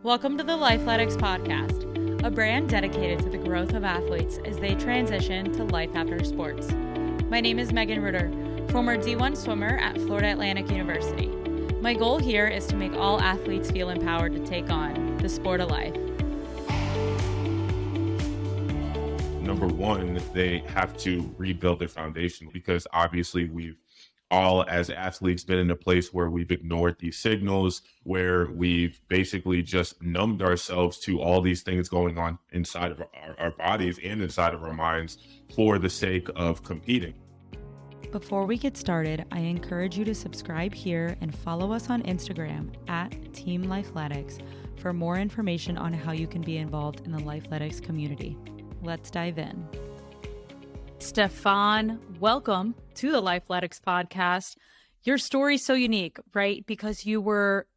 Welcome to the Lifeletics podcast, a brand dedicated to the growth of athletes as they transition to life after sports. My name is Megan Rutter, former D1 swimmer at Florida Atlantic University. My goal here is to make all athletes feel empowered to take on the sport of life. Number one, they have to rebuild their foundation because obviously we've all as athletes been in a place where we've ignored these signals, where we've basically just numbed ourselves to all these things going on inside of our bodies and inside of our minds for the sake of competing. Before we get started, I encourage you to subscribe here and follow us on Instagram at Team Lifeletics for more information on how you can be involved in the Lifeletics community. Let's dive in. Stefan, welcome to the Lifeletics podcast. Your story's so unique, right? Because you were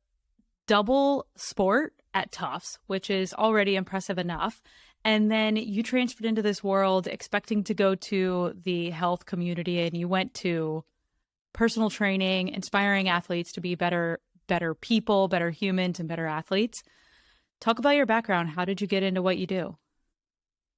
double sport at Tufts, which is already impressive enough. And then you transferred into this world expecting to go to the health community, and you went to personal training, inspiring athletes to be better people, better humans, and better athletes. Talk about your background. How did you get into what you do?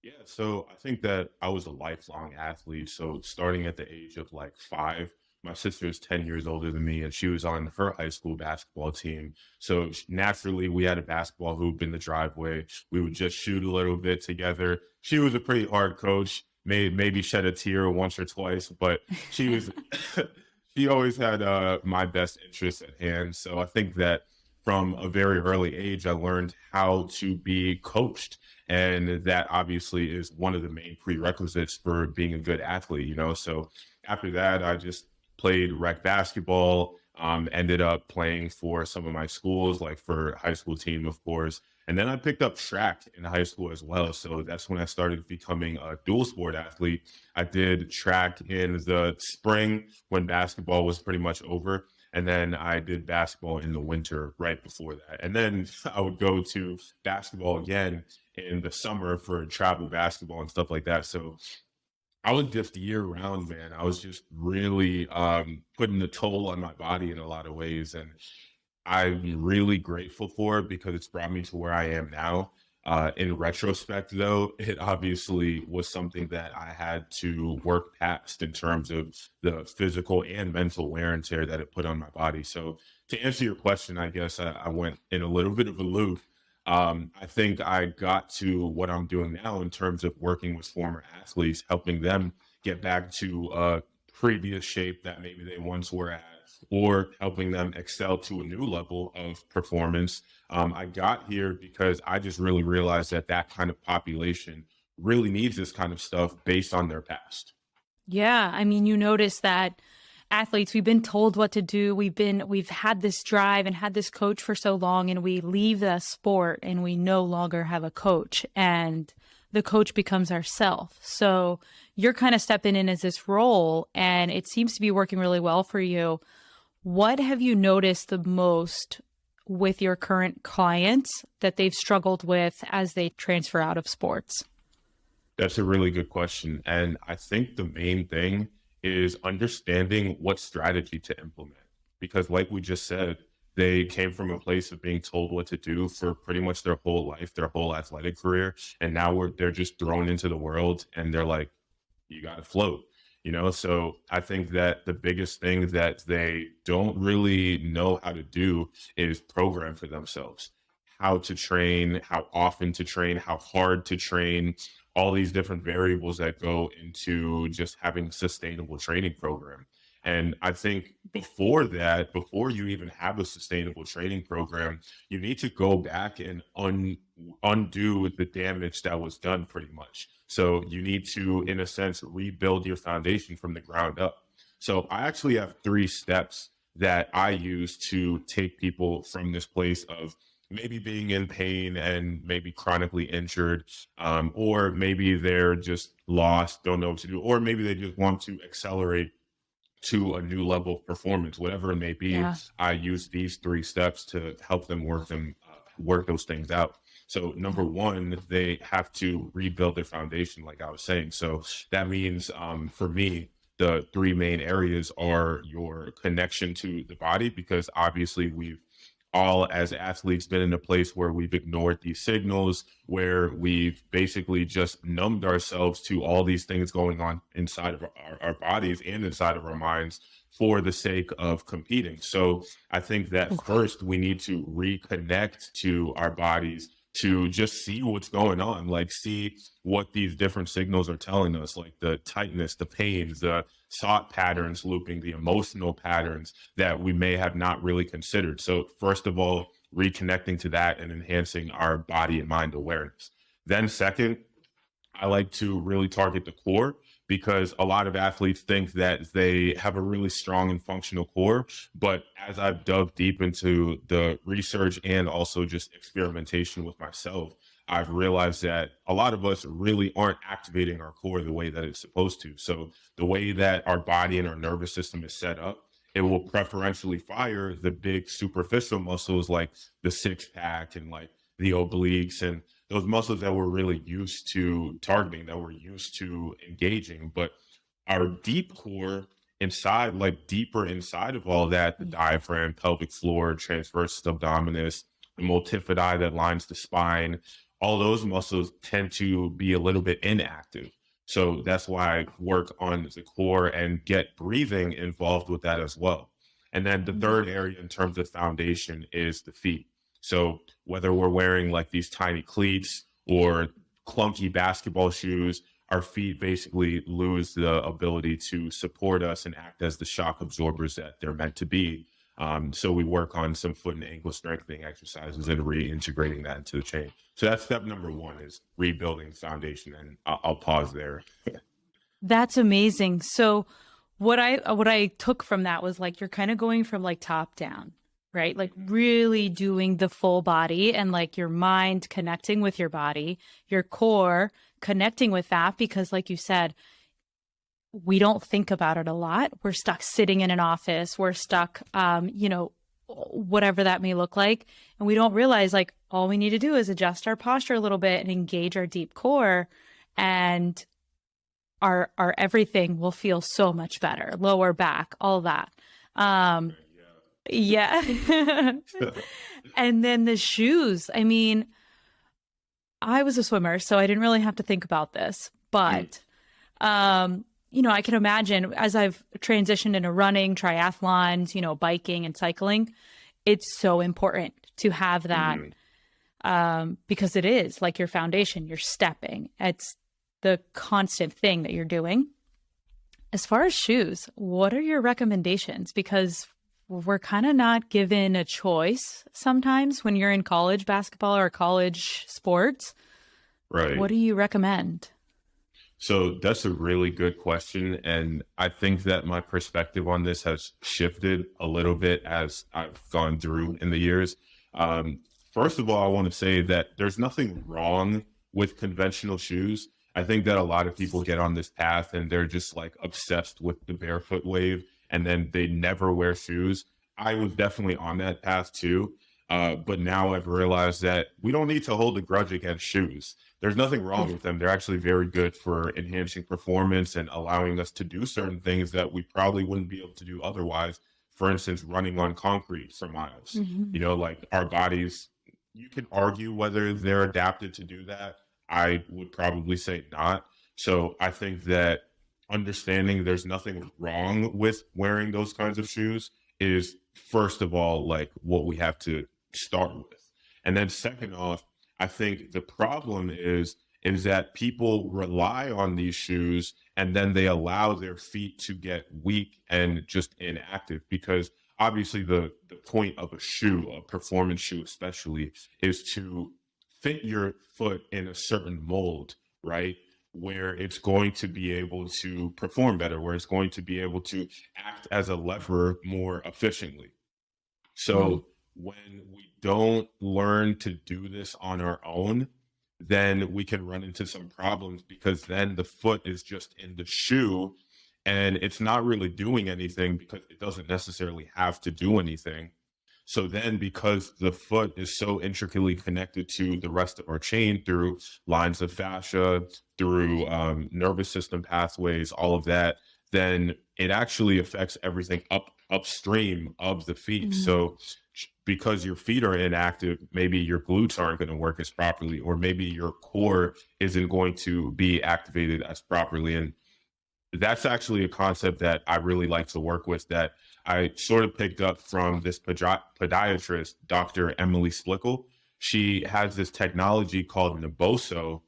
Yeah, so I think that I was a lifelong athlete. So starting at the age of like 5, my sister is 10 years older than me, and she was on her high school basketball team. So naturally, we had a basketball hoop in the driveway. We would just shoot a little bit together. She was a pretty hard coach, maybe shed a tear once or twice, but she was, she always had my best interests at hand. So I think that from a very early age, I learned how to be coached. And that obviously is one of the main prerequisites for being a good athlete, you know? So after that, I just played rec basketball, ended up playing for some of my schools, like for high school team, of course. And then I picked up track in high school as well. So that's when I started becoming a dual sport athlete. I did track in the spring when basketball was pretty much over. And then I did basketball in the winter right before that. And then I would go to basketball again in the summer for travel basketball and stuff like that. So I was just year round, man. I was just really putting a toll on my body in a lot of ways. And I'm really grateful for it because it's brought me to where I am now. In retrospect, though, it obviously was something that I had to work past in terms of the physical and mental wear and tear that it put on my body. So to answer your question, I guess I went in a little bit of a loop. I think I got to what I'm doing now in terms of working with former athletes, helping them get back to a previous shape that maybe they once were at, or helping them excel to a new level of performance. I got here because I just really realized that that kind of population really needs this kind of stuff based on their past. Yeah, I mean, you notice that athletes, we've been told what to do. We've had this drive and had this coach for so long, and we leave the sport and we no longer have a coach, and the coach becomes ourself. So you're kind of stepping in as this role, and it seems to be working really well for you. What have you noticed the most with your current clients that they've struggled with as they transfer out of sports? That's a really good question. And I think the main thing is understanding what strategy to implement. Because like we just said, they came from a place of being told what to do for pretty much their whole life, their whole athletic career. And now they're just thrown into the world and they're like, you got to float. You know, so I think that the biggest thing that they don't really know how to do is program for themselves, how to train, how often to train, how hard to train, all these different variables that go into just having a sustainable training program. And I think before that, before you even have a sustainable training program, you need to go back and undo the damage that was done pretty much. So you need to, in a sense, rebuild your foundation from the ground up. So I actually have 3 steps that I use to take people from this place of maybe being in pain and maybe chronically injured, or maybe they're just lost, don't know what to do, or maybe they just want to accelerate to a new level of performance, whatever it may be. Yeah. I use these 3 steps to help them work those things out. So number one, they have to rebuild their foundation, like I was saying. So that means for me, the 3 main areas are your connection to the body, because obviously we've all as athletes been in a place where we've ignored these signals, where we've basically just numbed ourselves to all these things going on inside of our bodies and inside of our minds for the sake of competing. So I think that first we need to reconnect to our bodies to just see what's going on, like see what these different signals are telling us, like the tightness, the pains, the thought patterns looping, the emotional patterns that we may have not really considered. So first of all, reconnecting to that and enhancing our body and mind awareness. Then second, I like to really target the core because a lot of athletes think that they have a really strong and functional core. But as I've dug deep into the research and also just experimentation with myself, I've realized that a lot of us really aren't activating our core the way that it's supposed to. So the way that our body and our nervous system is set up, it will preferentially fire the big superficial muscles like the six pack and like the obliques and those muscles that we're really used to targeting, that we're used to engaging. But our deep core inside, like deeper inside of all that, the diaphragm, pelvic floor, transversus abdominis, the multifidi that lines the spine, all those muscles tend to be a little bit inactive. So that's why I work on the core and get breathing involved with that as well. And then the third area in terms of foundation is the feet. So whether we're wearing like these tiny cleats or clunky basketball shoes, our feet basically lose the ability to support us and act as the shock absorbers that they're meant to be. So we work on some foot and ankle strengthening exercises and reintegrating that into the chain. So that's step number one, is rebuilding foundation. And I'll pause there. That's amazing. So what I took from that was like you're kind of going from like top down, right? Like really doing the full body and like your mind connecting with your body, your core connecting with that, because like you said, we don't think about it a lot. We're stuck sitting in an office. We're stuck, whatever that may look like. And we don't realize like all we need to do is adjust our posture a little bit and engage our deep core, and our everything will feel so much better. Lower back, all that. Yeah. And then the shoes. I mean, I was a swimmer, so I didn't really have to think about this, but I can imagine as I've transitioned into running, triathlons, biking and cycling, it's so important to have that because it is like your foundation, you're stepping. It's the constant thing that you're doing. As far as shoes, what are your recommendations? Because we're kind of not given a choice sometimes when you're in college basketball or college sports. Right. What do you recommend? So that's a really good question. And I think that my perspective on this has shifted a little bit as I've gone through in the years. First of all, I want to say that there's nothing wrong with conventional shoes. I think that a lot of people get on this path and they're just like obsessed with the barefoot wave and then they never wear shoes. I was definitely on that path too. But now I've realized that we don't need to hold a grudge against shoes. There's nothing wrong with them. They're actually very good for enhancing performance and allowing us to do certain things that we probably wouldn't be able to do otherwise. For instance, running on concrete for miles. Like our bodies, you can argue whether they're adapted to do that. I would probably say not. So I think that understanding there's nothing wrong with wearing those kinds of shoes is, first of all, like what we have to start with. And then second off, I think the problem is that people rely on these shoes and then they allow their feet to get weak and just inactive, because obviously the point of a shoe, a performance shoe especially, is to fit your foot in a certain mold, right? Where it's going to be able to perform better, where it's going to be able to act as a lever more efficiently. So when we don't learn to do this on our own, then we can run into some problems, because then the foot is just in the shoe and it's not really doing anything because it doesn't necessarily have to do anything. So then, because the foot is so intricately connected to the rest of our chain through lines of fascia, through nervous system pathways, all of that, then it actually affects everything upstream of the feet. So because your feet are inactive, maybe your glutes aren't going to work as properly, or maybe your core isn't going to be activated as properly. And that's actually a concept that I really like to work with, that I sort of picked up from this podiatrist, Dr. Emily Splickle. She has this technology called Naboso,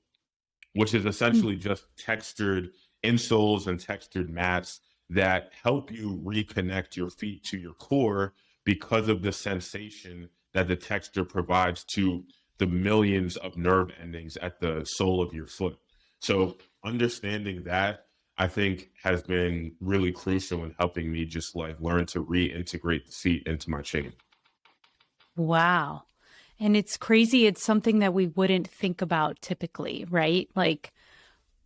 which is Mm. essentially just textured insoles and textured mats that help you reconnect your feet to your core because of the sensation that the texture provides to the millions of nerve endings at the sole of your foot. So understanding that, I think, has been really crucial in helping me just like learn to reintegrate the feet into my chain. Wow. And it's crazy. It's something that we wouldn't think about typically, right? Like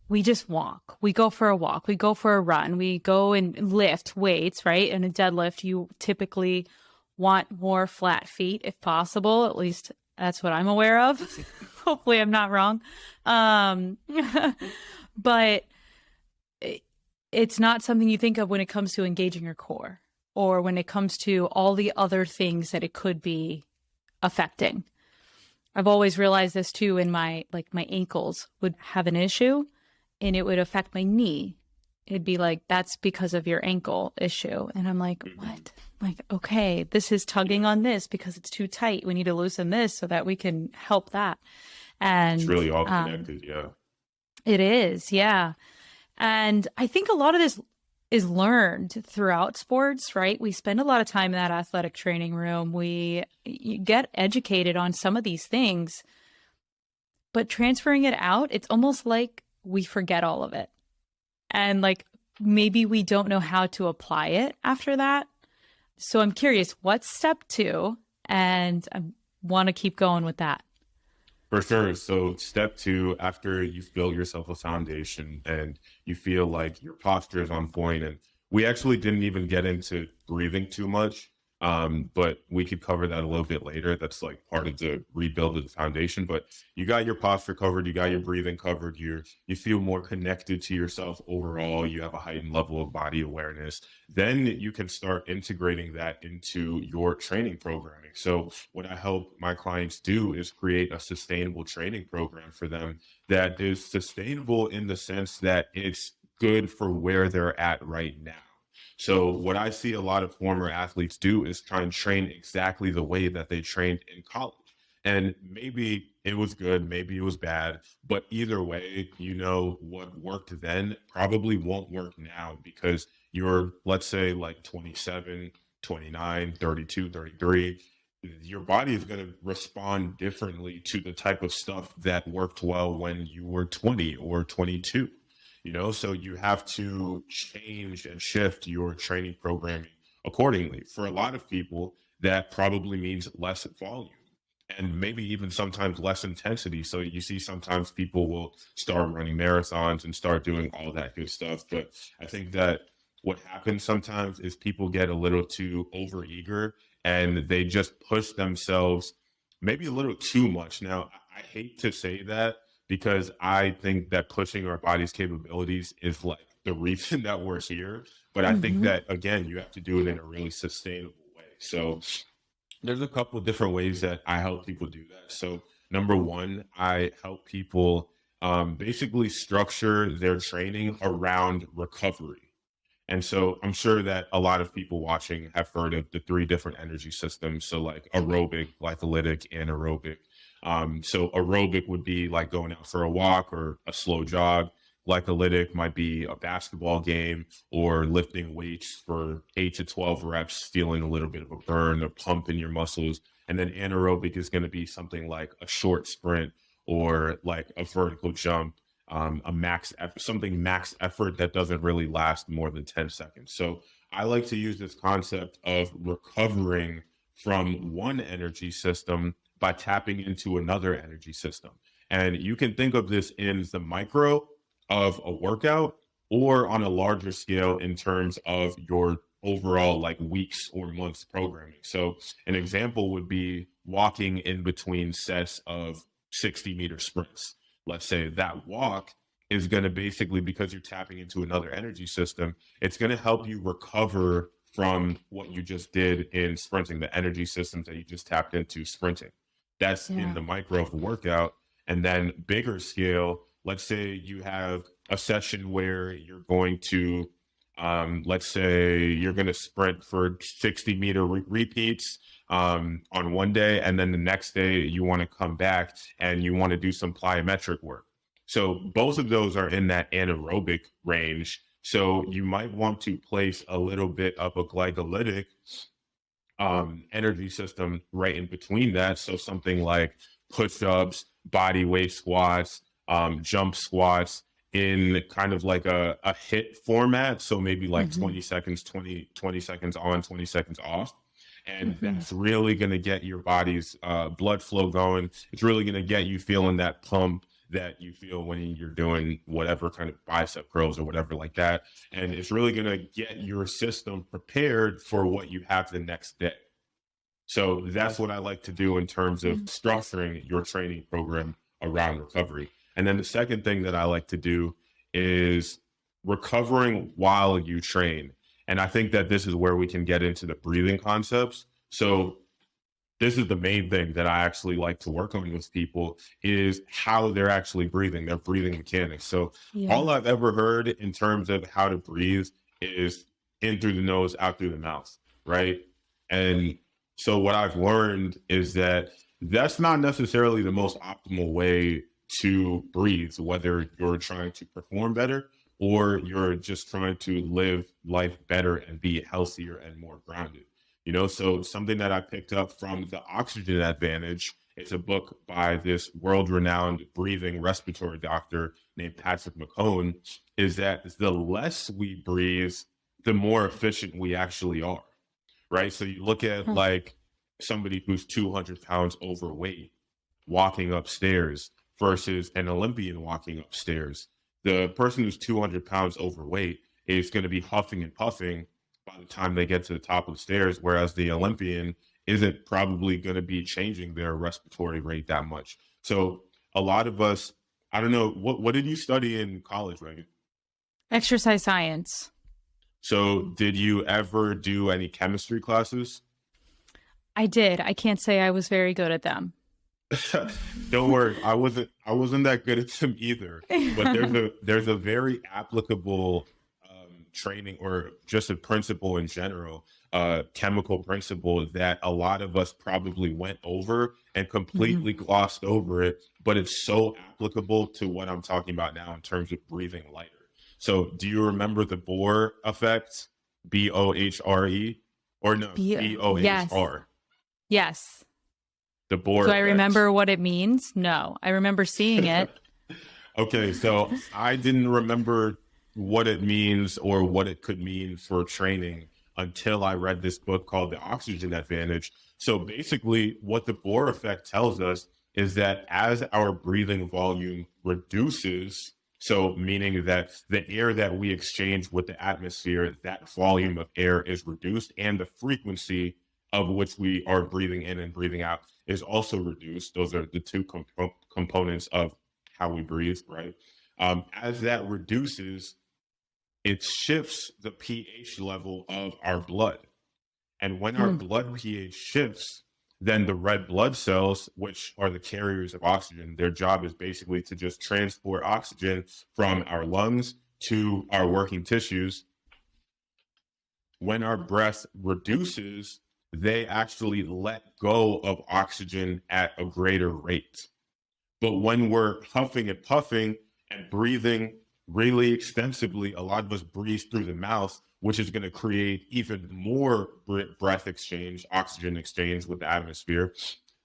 we just walk, we go for a walk, we go for a run, we go and lift weights, right? In a deadlift, you typically want more flat feet if possible. At least that's what I'm aware of. Hopefully I'm not wrong. Um, but it's not something you think of when it comes to engaging your core or when it comes to all the other things that it could be affecting. I've always realized this too in my ankles would have an issue and it would affect my knee. It'd be like, that's because of your ankle issue. And I'm like, what? Like, okay, this is tugging on this because it's too tight. We need to loosen this so that we can help that. It's And really all connected. Yeah. it is, yeah. And I think a lot of this is learned throughout sports, right? We spend a lot of time in that athletic training room. You get educated on some of these things, but transferring it out, it's almost like we forget all of it. And like maybe we don't know how to apply it after that. So I'm curious, what's step 2? And I want to keep going with that. For sure. So step 2, after you've built yourself a foundation and you feel like your posture is on point, and we actually didn't even get into breathing too much, but we could cover that a little bit later. That's like part of the rebuild of the foundation. But you got your posture covered, you got your breathing covered, you feel more connected to yourself overall, you have a heightened level of body awareness. Then you can start integrating that into your training programming. So what I help my clients do is create a sustainable training program for them that is sustainable in the sense that it's good for where they're at right now. So what I see a lot of former athletes do is try and train exactly the way that they trained in college. And maybe it was good, maybe it was bad, but either way, what worked then probably won't work now because you're, let's say, like 27, 29, 32, 33. Your body is going to respond differently to the type of stuff that worked well when you were 20 or 22. So you have to change and shift your training programming accordingly. For a lot of people, that probably means less volume and maybe even sometimes less intensity. So you see sometimes people will start running marathons and start doing all that good stuff. But I think that what happens sometimes is people get a little too overeager and they just push themselves maybe a little too much. Now, I hate to say that because I think that pushing our body's capabilities is like the reason that we're here. But I think Mm-hmm. that, again, you have to do it in a really sustainable way. So there's a couple of different ways that I help people do that. So number one, I help people basically structure their training around recovery. And so I'm sure that a lot of people watching have heard of the 3 different energy systems. So like aerobic, lifeletic, and anaerobic. So aerobic would be like going out for a walk or a slow jog. Lifeletic might be a basketball game or lifting weights for 8 to 12 reps, feeling a little bit of a burn, a pump in your muscles. And then anaerobic is going to be something like a short sprint or like a vertical jump, a max effort, something max effort that doesn't really last more than 10 seconds. So I like to use this concept of recovering from one energy system by tapping into another energy system. And you can think of this in the micro of a workout or on a larger scale in terms of your overall like weeks or months programming. So an example would be walking in between sets of 60-meter sprints. Let's say that walk is going to basically, because you're tapping into another energy system, it's going to help you recover from what you just did in sprinting, the energy systems that you just tapped into sprinting. That's in Yeah. the micro of a workout. And then bigger scale, let's say you have a session where you're going to, let's say you're going to sprint for 60-meter repeats on one day, and then the next day you want to come back and you want to do some plyometric work. So both of those are in that anaerobic range. So you might want to place a little bit of a glycolytic energy system right in between that. So something like push-ups, body weight squats, jump squats in kind of like a hit format. So maybe like 20 seconds, 20 seconds on, 20 seconds off. And that's really going to get your body's blood flow going. It's really going to get you feeling that pump that you feel when you're doing whatever kind of bicep curls or whatever like that. And it's really going to get your system prepared for what you have the next day. So that's what I like to do in terms of structuring your training program around recovery. And then the second thing that I like to do is recovering while you train. And I think that this is where we can get into the breathing concepts. So this is the main thing that I actually like to work on with people is how they're actually breathing, their breathing mechanics. So all I've ever heard in terms of how to breathe is in through the nose, out through the mouth, right? And so what I've learned is that that's not necessarily the most optimal way to breathe, whether you're trying to perform better or you're just trying to live life better and be healthier and more grounded. You know, so something that I picked up from The Oxygen Advantage, it's a book by this world-renowned breathing respiratory doctor named Patrick McCone, is that the less we breathe, the more efficient we actually are, right? So you look at like somebody who's 200 pounds overweight walking upstairs versus an Olympian walking upstairs. The person who's 200 pounds overweight is going to be huffing and puffing by the time they get to the top of the stairs, whereas the Olympian isn't probably going to be changing their respiratory rate that much. So a lot of us, I don't know, what did you study in college, Megan? Exercise science. So did you ever do any chemistry classes? I did. I can't say I was very good at them. Don't worry, I wasn't that good at them either. But there's a very applicable training or just a principle in general, chemical principle that a lot of us probably went over and completely glossed over it, but it's so applicable to what I'm talking about now in terms of breathing lighter. So do you remember the Bohr effect? Bohre? Or no, Yes. Bohr. Yes. The Bohr Do I effect. remember what it means? No. I remember seeing it. Okay, so I didn't remember what it means or what it could mean for training until I read this book called The Oxygen Advantage. So basically what the Bohr effect tells us is that as our breathing volume reduces, so meaning that the air that we exchange with the atmosphere, that volume of air is reduced and the frequency of which we are breathing in and breathing out is also reduced. Those are the two components of how we breathe, right? As that reduces, it shifts the pH level of our blood. And when our blood pH shifts, then the red blood cells, which are the carriers of oxygen, their job is basically to just transport oxygen from our lungs to our working tissues. When our breath reduces, they actually let go of oxygen at a greater rate. But when we're huffing and puffing and breathing really extensively, a lot of us breathe through the mouth, which is going to create even more breath exchange, oxygen exchange with the atmosphere.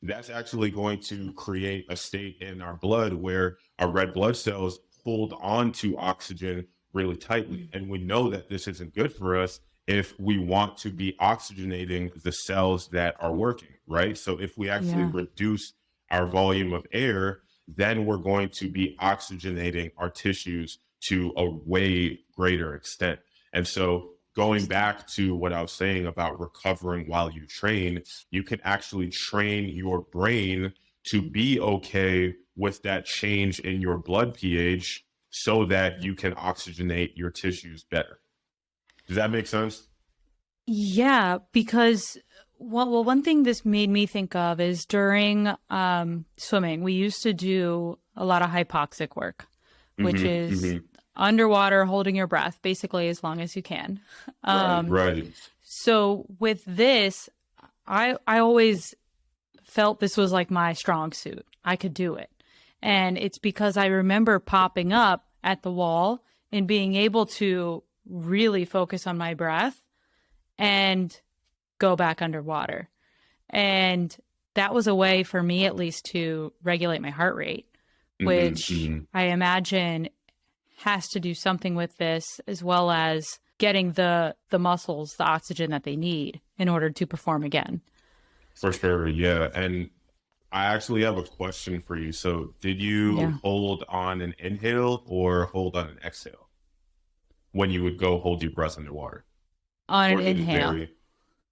That's actually going to create a state in our blood where our red blood cells hold on to oxygen really tightly. And we know that this isn't good for us if we want to be oxygenating the cells that are working, right? So if we actually reduce our volume of air, then we're going to be oxygenating our tissues to a way greater extent. And so going back to what I was saying about recovering while you train, you can actually train your brain to be okay with that change in your blood pH so that you can oxygenate your tissues better. Does that make sense? Yeah, because one thing this made me think of is during swimming, we used to do a lot of hypoxic work, which Hmm. is Hmm. underwater holding your breath basically as long as you can. Right, Um, right. so with this, I always felt this was like my strong suit. I could do it. And it's because I remember popping up at the wall and being able to really focus on my breath and go back underwater. And that was a way for me, at least, to regulate my heart rate, Hmm. which Hmm. I imagine has to do something with this, as well as getting the muscles the oxygen that they need in order to perform again. For sure, yeah. And I actually have a question for you. So, did you Yeah. hold on an inhale or hold on an exhale when you would go hold your breath underwater? On an Or did it inhale. vary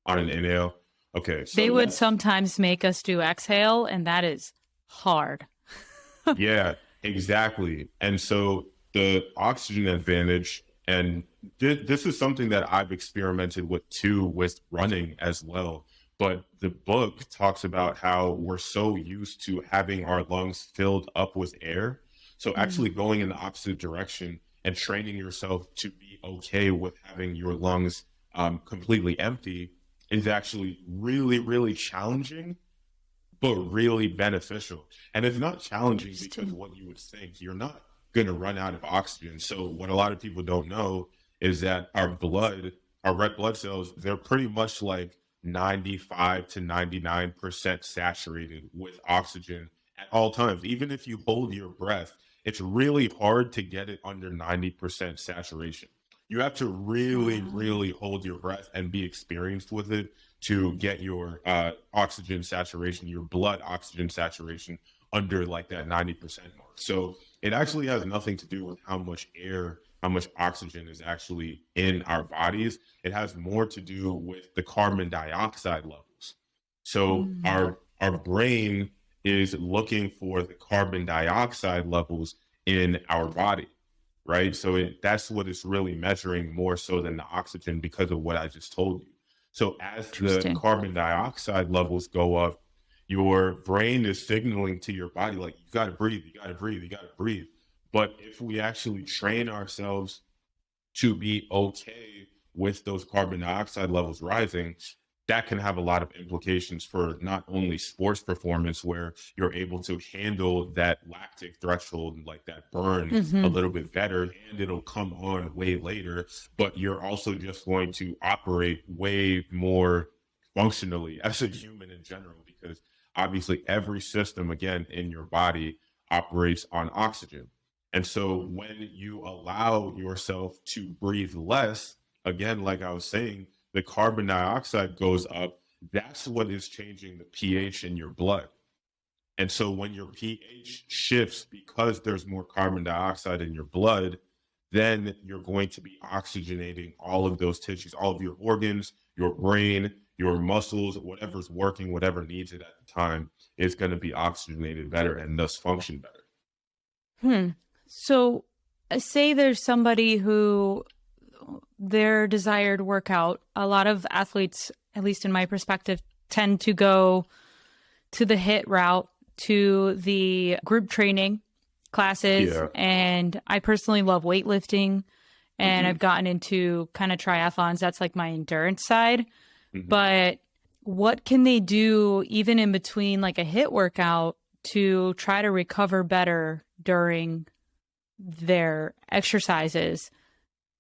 on an inhale? Okay, They so would that's, sometimes make us do exhale, and that is hard. yeah, exactly. And so the oxygen advantage, and this is something that I've experimented with too, with running as well. But the book talks about how we're so used to having our lungs filled up with air. So Mm. actually going in the opposite direction and training yourself to be okay with having your lungs completely empty is actually really, really challenging but really beneficial. And it's not challenging because Interesting. what you would think, you're not going to run out of oxygen. So, what a lot of people don't know is that our blood, our red blood cells, they're pretty much like 95 to 99% saturated with oxygen at all times. Even if you hold your breath, it's really hard to get it under 90% saturation. You have to really, Wow. really hold your breath and be experienced with it to get your oxygen saturation, your blood oxygen saturation under like that 90% mark. So it actually has nothing to do with how much air, how much oxygen is actually in our bodies. It has more to do with the carbon dioxide levels. So Mm. our brain is looking for the carbon dioxide levels in our body, right? So that's what it's really measuring more so than the oxygen because of what I just told you. So as the Interesting. carbon dioxide levels go up, your brain is signaling to your body, like, you got to breathe, you got to breathe, you got to breathe. But if we actually train ourselves to be okay with those carbon dioxide levels rising, that can have a lot of implications for not only sports performance, where you're able to handle that lactic threshold, like that burn, a Hmm. little bit better, and it'll come on way later, but you're also just going to operate way more functionally as a human in general, because obviously every system, again, in your body operates on oxygen. And so when you allow yourself to breathe less, again, like I was saying, the carbon dioxide goes up. That's what is changing the pH in your blood. And so when your pH shifts because there's more carbon dioxide in your blood, then you're going to be oxygenating all of those tissues, all of your organs, your brain, your muscles, whatever's working, whatever needs it at the time is going to be oxygenated better and thus function better. Hmm. So, say there's somebody who their desired workout, a lot of athletes, at least in my perspective, tend to go to the HIIT route, to the group training classes. Yeah. And I personally love weightlifting, and Hmm. I've gotten into kind of triathlons. That's like my endurance side. Hmm. But what can they do even in between like a HIIT workout to try to recover better during their exercises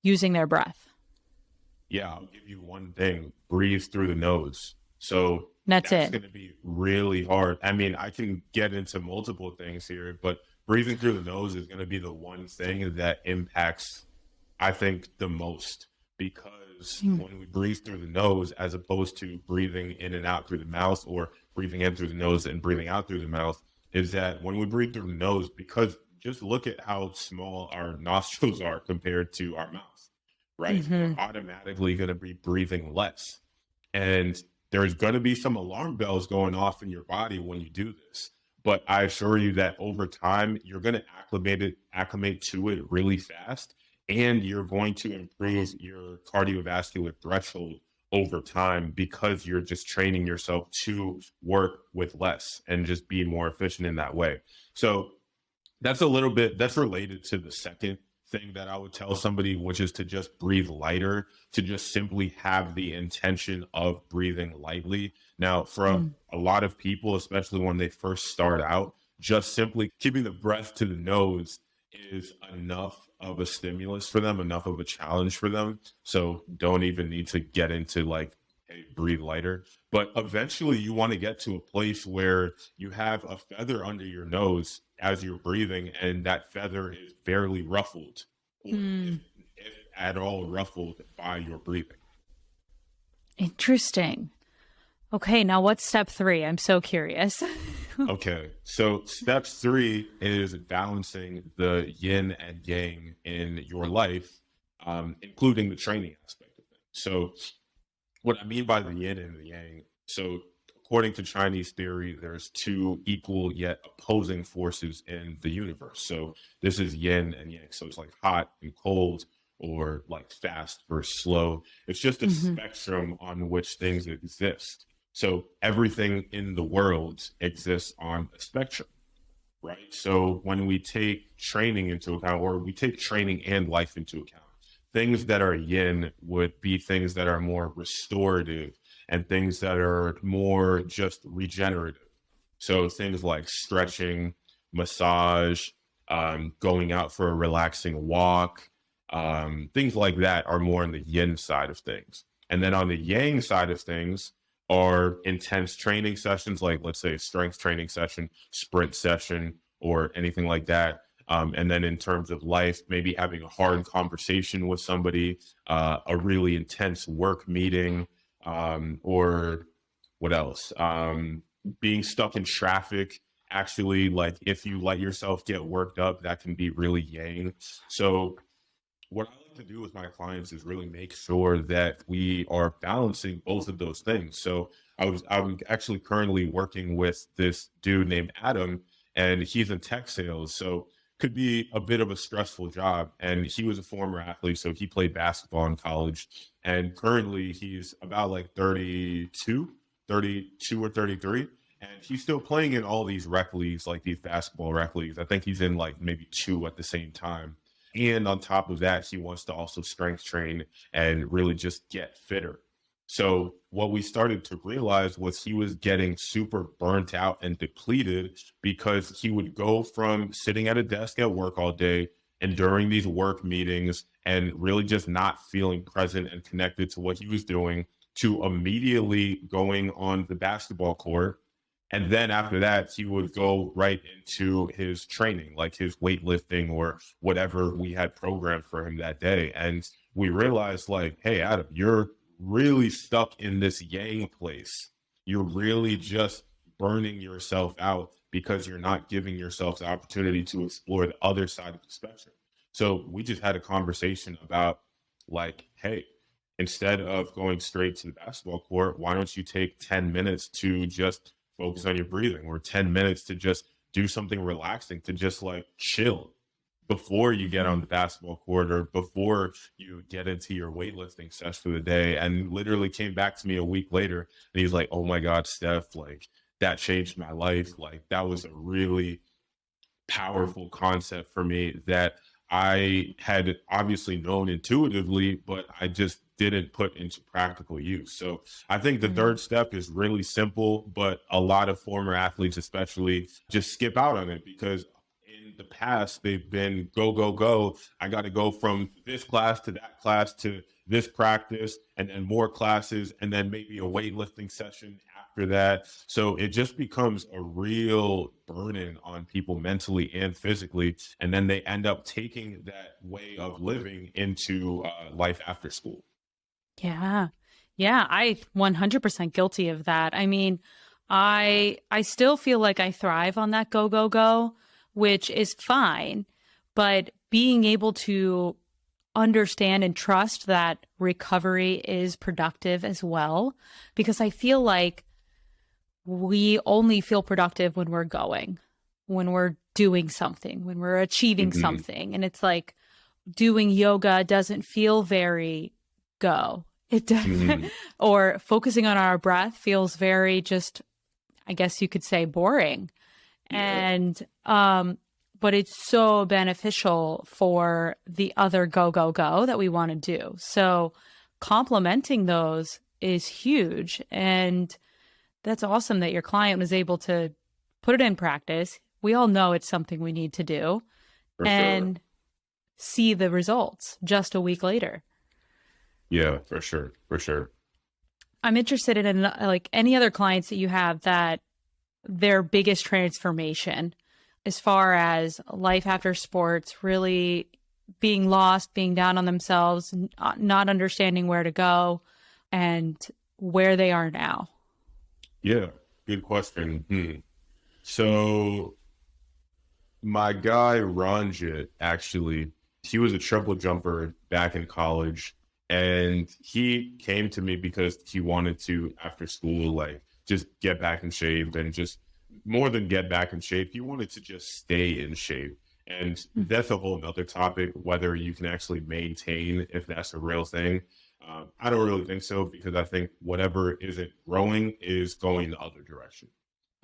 using their breath? Yeah, I'll give you one thing: breathe through the nose. So That's that's it. going to be really hard. I mean, I can get into multiple things here, but breathing through the nose is going to be the one thing that impacts, I think, the most, because Mm. when we breathe through the nose, as opposed to breathing in and out through the mouth, or breathing in through the nose and breathing out through the mouth, is that when we breathe through the nose, because just look at how small our nostrils are compared to our mouth, right? We're Hmm. automatically going to be breathing less. And there's going to be some alarm bells going off in your body when you do this. But I assure you that over time, you're going to acclimate to it really fast, and you're going to improve your cardiovascular threshold over time because you're just training yourself to work with less and just be more efficient in that way. So that's a little bit, that's related to the second thing that I would tell somebody, which is to just breathe lighter, to just simply have the intention of breathing lightly. Now, for Mm. a lot of people, especially when they first start out, just simply keeping the breath to the nose is enough of a stimulus for them, enough of a challenge for them. So don't even need to get into like, hey, breathe lighter. But eventually you want to get to a place where you have a feather under your nose as you're breathing, and that feather is barely ruffled, or Mm. if at all ruffled by your breathing. Interesting. Okay, now what's step 3? I'm so curious. Okay, so step 3 is balancing the yin and yang in your life, including the training aspect of it. So what I mean by the yin and the yang, so according to Chinese theory, there's two equal yet opposing forces in the universe. So this is yin and yang. So it's like hot and cold, or like fast versus slow. It's just a Hmm. spectrum on which things exist. So everything in the world exists on a spectrum, right? So when we take training into account, or we take training and life into account, things that are yin would be things that are more restorative and things that are more just regenerative. So things like stretching, massage, going out for a relaxing walk, things like that are more on the yin side of things. And then on the yang side of things are intense training sessions, like let's say a strength training session, sprint session, or anything like that. And then in terms of life, maybe having a hard conversation with somebody, a really intense work meeting, or what else? Being stuck in traffic. Actually, like if you let yourself get worked up, that can be really yang. So what I like to do with my clients is really make sure that we are balancing both of those things. So I'm actually currently working with this dude named Adam, and he's in tech sales. So could be a bit of a stressful job. And he was a former athlete, so he played basketball in college. And currently he's about like 32 or 33. And he's still playing in all these rec leagues, like these basketball rec leagues. I think he's in like maybe two at the same time. And on top of that, he wants to also strength train and really just get fitter. So what we started to realize was he was getting super burnt out and depleted because he would go from sitting at a desk at work all day and during these work meetings and really just not feeling present and connected to what he was doing, to immediately going on the basketball court. And then after that, he would go right into his training, like his weightlifting or whatever we had programmed for him that day. And we realized, like, hey, Adam, you're really stuck in this yang place. You're really just burning yourself out because you're not giving yourself the opportunity to explore the other side of the spectrum. So we just had a conversation about, like, hey, instead of going straight to the basketball court, why don't you take 10 minutes to just focus on your breathing, or 10 minutes to just do something relaxing, to just like chill before you get on Mhm. the basketball court or before you get into your weightlifting session for the day. And literally came back to me a week later and he's like, oh my God, Steph, like that changed my life. Like that was a really powerful concept for me that I had obviously known intuitively, but I just didn't put into practical use. So I think the Mm. third step is really simple, but a lot of former athletes, especially, just skip out on it because in the past they've been go, go, go. I got to go from this class to that class to this practice and then more classes and then maybe a weightlifting session after that. So it just becomes a real burden on people mentally and physically. And then they end up taking that way of living into life after school. Yeah. Yeah, I 100% guilty of that. I mean, I still feel like I thrive on that go go go, which is fine, but being able to understand and trust that recovery is productive as well, because I feel like we only feel productive when we're going, when we're doing something, when we're achieving Mhm. something. And it's like doing yoga doesn't feel very go. It does. Mhm. Or focusing on our breath feels very just, I guess you could say, boring. Yeah, And but it's so beneficial for the other go that we want to do. So complementing those is huge. And that's awesome that your client was able to put it in practice. We all know it's something we need to do for sure. and see the results just a week later. Yeah, for sure. For sure. I'm interested in like any other clients that you have that their biggest transformation as far as life after sports, really being lost, being down on themselves, not understanding where to go and where they are now. Yeah, good question. So my guy Ranjit, actually, he was a triple jumper back in college, and he came to me because he wanted to, after school, like just get back in shape, and just more than get back in shape, he wanted to just stay in shape. And that's a whole nother topic, whether you can actually maintain, if that's a real thing. I don't really think so, because I think whatever isn't growing is going the other direction.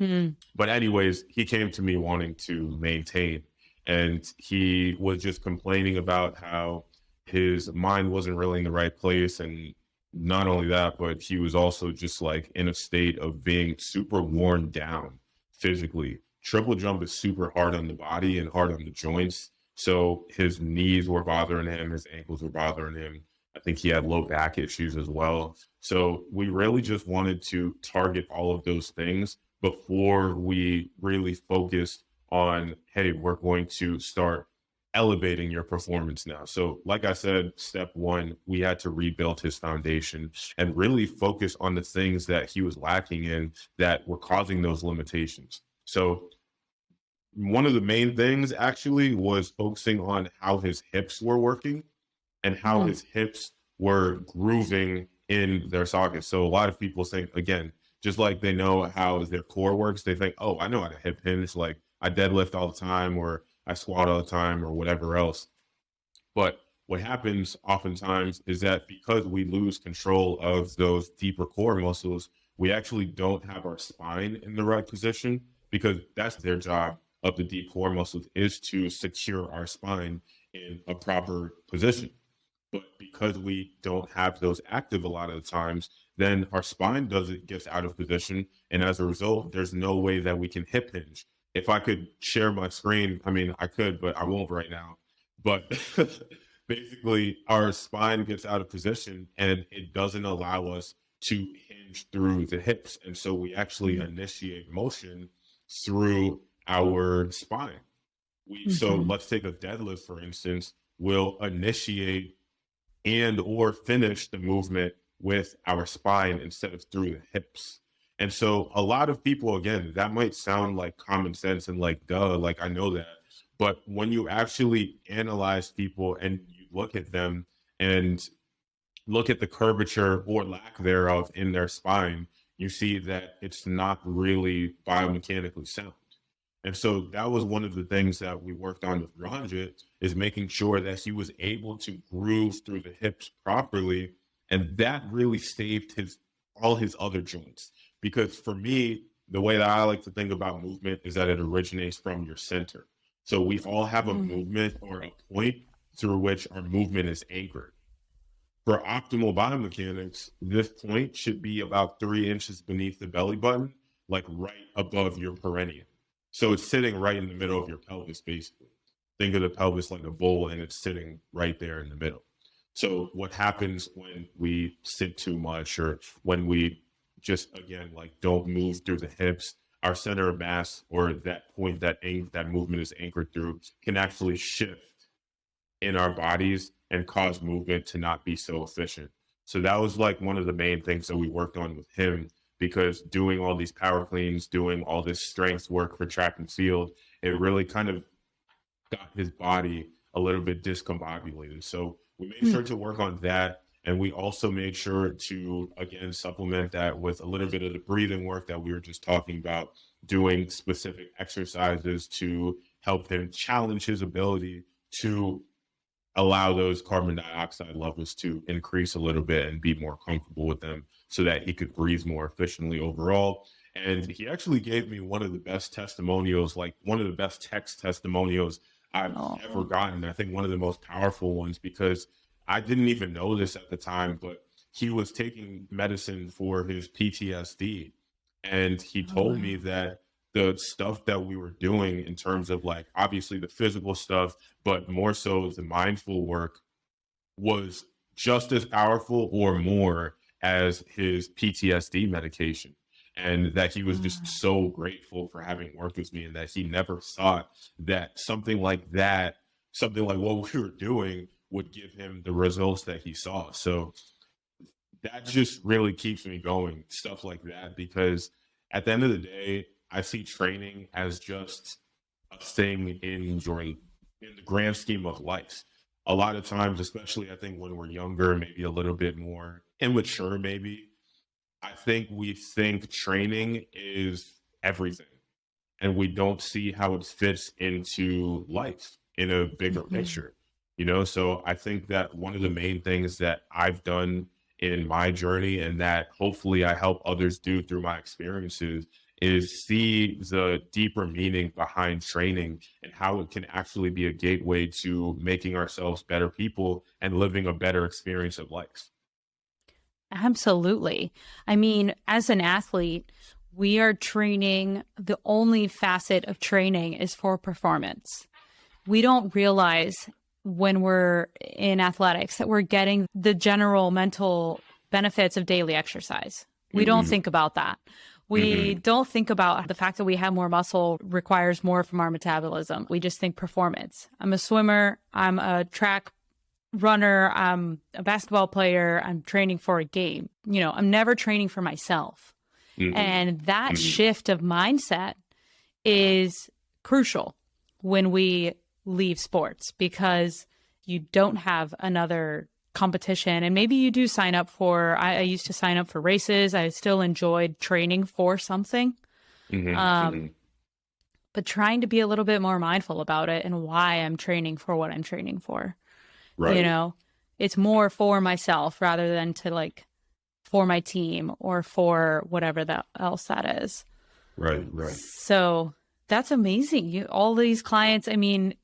Mm-hmm. But anyways, he came to me wanting to maintain, and he was just complaining about how his mind wasn't really in the right place. And not only that, but he was also just like in a state of being super worn down physically. Triple jump is super hard on the body and hard on the joints. So his knees were bothering him, his ankles were bothering him. I think he had low back issues as well. So we really just wanted to target all of those things before we really focused on, hey, we're going to start elevating your performance now. So, like I said, step one, we had to rebuild his foundation and really focus on the things that he was lacking in that were causing those limitations. So, one of the main things actually was focusing on how his hips were working and how Mm-hmm. his hips were grooving in their sockets. So a lot of people think, again, just like they know how their core works, they think, oh, I know how to hip hinge. Like I deadlift all the time, or I squat all the time, or whatever else. But what happens oftentimes is that because we lose control of those deeper core muscles, we actually don't have our spine in the right position, because that's their job of the deep core muscles, is to secure our spine in a proper position. But because we don't have those active a lot of the times, then our spine doesn't gets out of position. And as a result, there's no way that we can hip hinge. If I could share my screen, I mean, I could, but I won't right now. But basically, our spine gets out of position and it doesn't allow us to hinge through the hips. And so we actually initiate motion through our spine. So Mm-hmm. let's take a deadlift, for instance. We'll initiate and or finish the movement with our spine instead of through the hips. And so a lot of people, again, that might sound like common sense and like, duh, like I know that. But when you actually analyze people and you look at them and look at the curvature or lack thereof in their spine, you see that it's not really biomechanically sound. And so that was one of the things that we worked on with Ranjit, is making sure that he was able to groove through the hips properly. And that really saved his all his other joints. Because for me, the way that I like to think about movement is that it originates from your center. So we all have a movement or a point through which our movement is anchored. For optimal biomechanics, this point should be about 3 inches beneath the belly button, like right above your perineum. So it's sitting right in the middle of your pelvis, basically. Think of the pelvis like a bowl, and it's sitting right there in the middle. So what happens when we sit too much, or when we just, again, like don't move through the hips, our center of mass, or that point that movement is anchored through, can actually shift in our bodies and cause movement to not be so efficient. So that was like one of the main things that we worked on with him, because doing all these power cleans, doing all this strength work for track and field, it really kind of got his body a little bit discombobulated. So we made sure to work on that. And we also made sure to, again, supplement that with a little bit of the breathing work that we were just talking about, doing specific exercises to help him challenge his ability to allow those carbon dioxide levels to increase a little bit and be more comfortable with them so that he could breathe more efficiently overall. And he actually gave me one of the best testimonials, like one of the best text testimonials I've ever Oh, gotten. I think one of the most powerful ones, because I didn't even know this at the time, but he was taking medicine for his PTSD. And he oh told me wow. that the stuff that we were doing in terms of like obviously the physical stuff, but more so the mindful work was just as powerful or more as his PTSD medication. And that he was just Mm. so grateful for having worked with me, and that he never thought that something like that, something like what we were doing, would give him the results that he saw. So that just really keeps me going, stuff like that, because at the end of the day, I see training as just a thing in the grand scheme of life. A lot of times, especially I think when we're younger, maybe a little bit more immature, maybe, I think we think training is everything, and we don't see how it fits into life in a bigger Mhm. picture. So I think that one of the main things that I've done in my journey, and that hopefully I help others do through my experiences, is see the deeper meaning behind training and how it can actually be a gateway to making ourselves better people and living a better experience of life. Absolutely. I mean, as an athlete, we are training. The only facet of training is for performance. We don't realize when we're in athletics that we're getting the general mental benefits of daily exercise. We don't Hmm. think about that. We Hmm. don't think about the fact that we have more muscle requires more from our metabolism. We just think performance. I'm a swimmer, I'm a track runner, I'm a basketball player, I'm training for a game. I'm never training for myself. Hmm. And that Hmm. shift of mindset is crucial when we leave sports, because you don't have another competition. And maybe you do sign up for, I used to sign up for races. I still enjoyed training for something. Hmm. Um, Hmm. but trying to be a little bit more mindful about it and why I'm training for what I'm training for. You Right. know, it's more for myself rather than to like for my team or for whatever that else that is. Right. Right. So that's amazing. All these clients, I mean,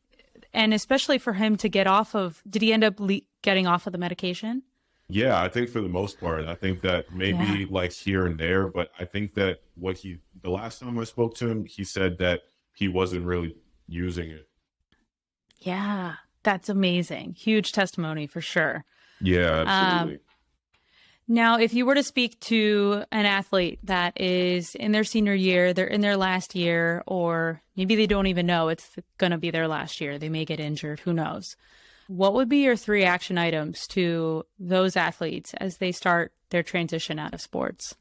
and especially for him to get off of, did he end up getting off of the medication? Yeah, I think for the most part, I think that Yeah. maybe like here and there, but I think that the last time I spoke to him, he said that he wasn't really using it. Yeah. That's amazing. Huge testimony for sure. Yeah, Um, absolutely. Now, if you were to speak to an athlete that is in their senior year, they're in their last year, or maybe they don't even know it's going to be their last year, they may get injured, who knows? What would be your three action items to those athletes as they start their transition out of sports?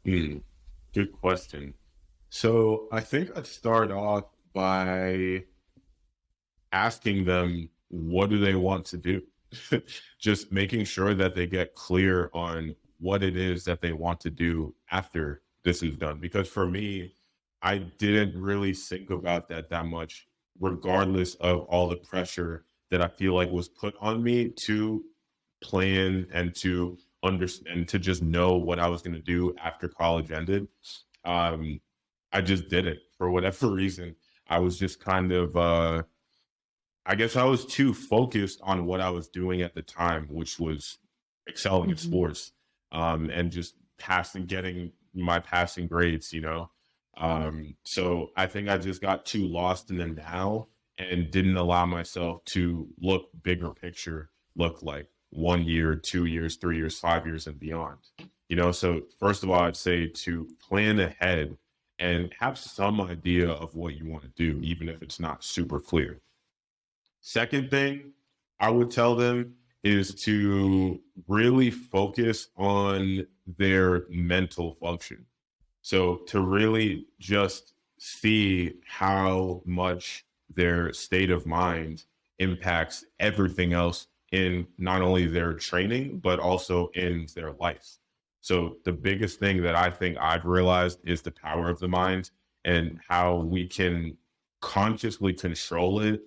Hmm, good question. So I think I'd start off by asking them, what do they want to do? Just making sure that they get clear on what it is that they want to do after this is done. Because for me, I didn't really think about that much, regardless of all the pressure that I feel like was put on me to plan and to understand, to just know what I was going to do after college ended. Um, I just did it for whatever reason. I was just kind of I guess I was too focused on what I was doing at the time, which was excelling in Hmm. sports, and just getting my passing grades. So I think I just got too lost in the now and didn't allow myself to look bigger picture, look like 1 year, 2 years, 3 years, 5 years, and beyond. So first of all, I'd say to plan ahead and have some idea of what you want to do, even if it's not super clear. Second thing I would tell them is to really focus on their mental function. So to really just see how much their state of mind impacts everything else in not only their training, but also in their life. So the biggest thing that I think I've realized is the power of the mind and how we can consciously control it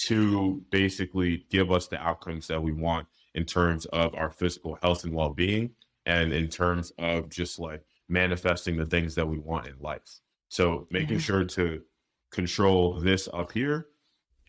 to basically give us the outcomes that we want in terms of our physical health and well-being, and in terms of just like manifesting the things that we want in life. So making Yeah. sure to control this up here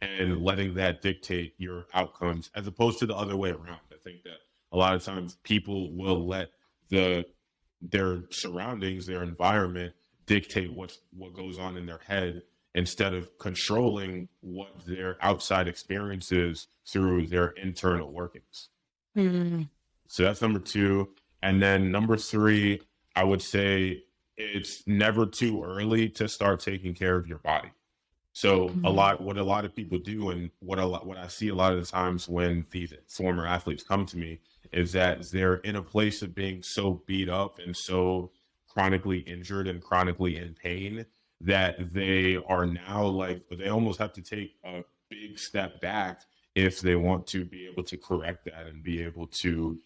and letting that dictate your outcomes as opposed to the other way around. I think that a lot of times people will let their surroundings, their environment dictate what goes on in their head instead of controlling what their outside experience is through their internal workings. Mm. So that's number two. And then number three, I would say it's never too early to start taking care of your body. So Mm. what a lot of people do, and what I see a lot of the times when these former athletes come to me, is that they're in a place of being so beat up and so chronically injured and chronically in pain that they are now like, they almost have to take a big step back if they want to be able to correct that and be able to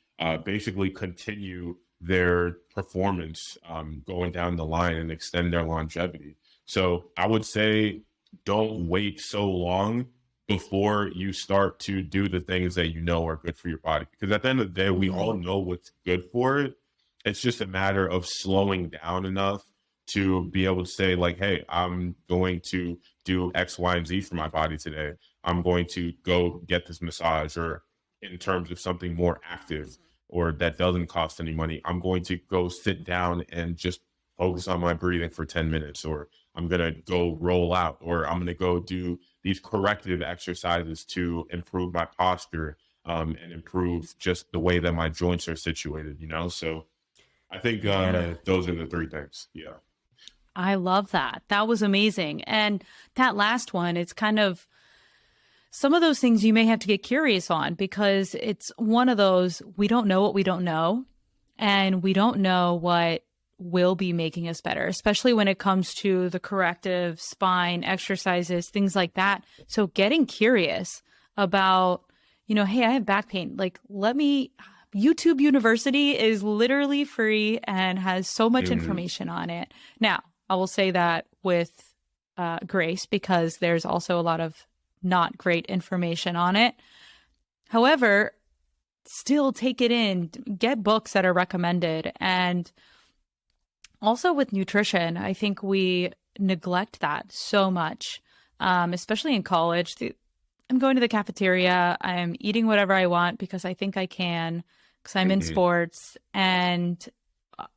basically continue their performance going down the line and extend their longevity. So I would say don't wait so long before you start to do the things that you know are good for your body. Because at the end of the day, we all Mm. know what's good for it. It's just a matter of slowing down enough to be able to say, like, hey, I'm going to do X, Y, and Z for my body today. I'm going to go get this massage, or in terms of something more active or that doesn't cost any money, I'm going to go sit down and just focus on my breathing for 10 minutes, or I'm going to go roll out, or I'm going to go do these corrective exercises to improve my posture and improve just the way that my joints are situated, you know? So I think Yeah. those are the three things. Yeah. I love that. That was amazing. And that last one, it's kind of some of those things you may have to get curious on, because it's one of those, we don't know what we don't know, and we don't know what will be making us better, especially when it comes to the corrective spine exercises, things like that. So getting curious about, hey, I have back pain. Like, YouTube University is literally free and has so much Mhm. information on it. Now, I will say that with grace, because there's also a lot of not great information on it. However, still take it in, get books that are recommended. And also with nutrition, I think we neglect that so much, especially in college. I'm going to the cafeteria, I'm eating whatever I want because I think I can, because I'm in Mhm. sports. And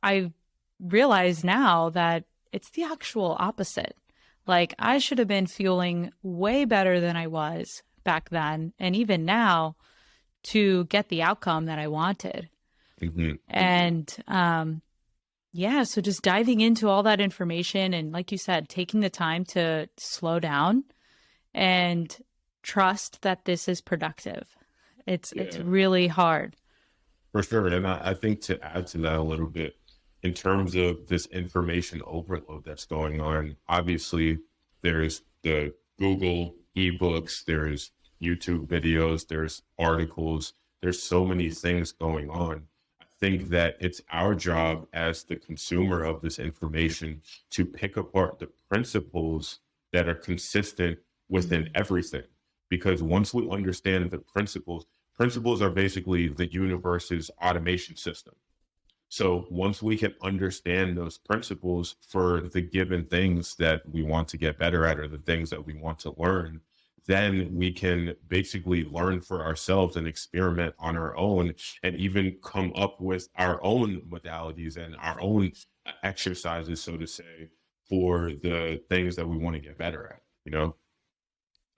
I realize now that it's the actual opposite. Like, I should have been feeling way better than I was back then, and even now, to get the outcome that I wanted. Mhm. And yeah, so just diving into all that information, and like you said, taking the time to slow down and trust that this is productive. It's Yeah. really hard. For sure. And I think to add to that a little bit, in terms of this information overload that's going on, obviously there's the Google ebooks, there's YouTube videos, there's articles, there's so many things going on. I think that it's our job as the consumer of this information to pick apart the principles that are consistent within everything. Because once we understand the principles are basically the universe's automation system. So once we can understand those principles for the given things that we want to get better at, or the things that we want to learn, then we can basically learn for ourselves and experiment on our own, and even come up with our own modalities and our own exercises, so to say, for the things that we want to get better at, you know?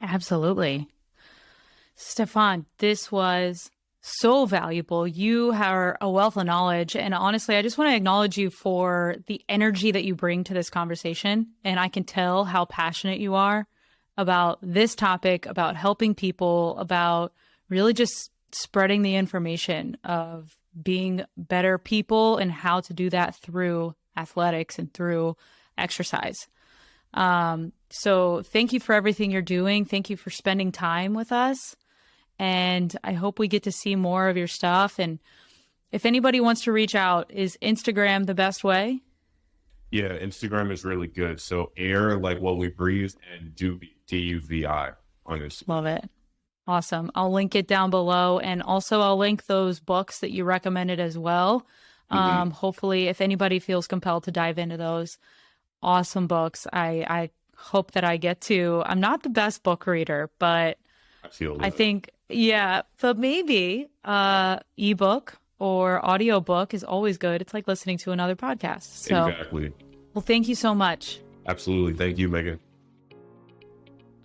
Absolutely. Stefan, this was so valuable. You are a wealth of knowledge. And honestly, I just want to acknowledge you for the energy that you bring to this conversation. And I can tell how passionate you are about this topic, about helping people, about really just spreading the information of being better people and how to do that through athletics and through exercise. So thank you for everything you're doing. Thank you for spending time with us. And I hope we get to see more of your stuff. And if anybody wants to reach out, is Instagram the best way? Yeah, Instagram is really good. So air, like what we breathe, and Duvivi honestly. Love it. Awesome. I'll link it down below. And also, I'll link those books that you recommended as well. Hmm. Hopefully, if anybody feels compelled to dive into those awesome books, I hope that I get to. I'm not the best book reader, but I feel I that. think, yeah, but maybe ebook or audiobook is always good. It's like listening to another podcast. So, Exactly. well, thank you so much. Absolutely. Thank you, Megan.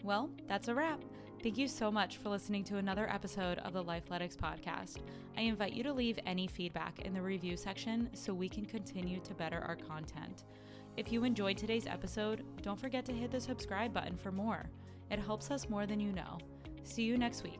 Well, that's a wrap. Thank you so much for listening to another episode of the Lifeletics podcast. I invite you to leave any feedback in the review section so we can continue to better our content. If you enjoyed today's episode, don't forget to hit the subscribe button for more. It helps us more than you know. See you next week.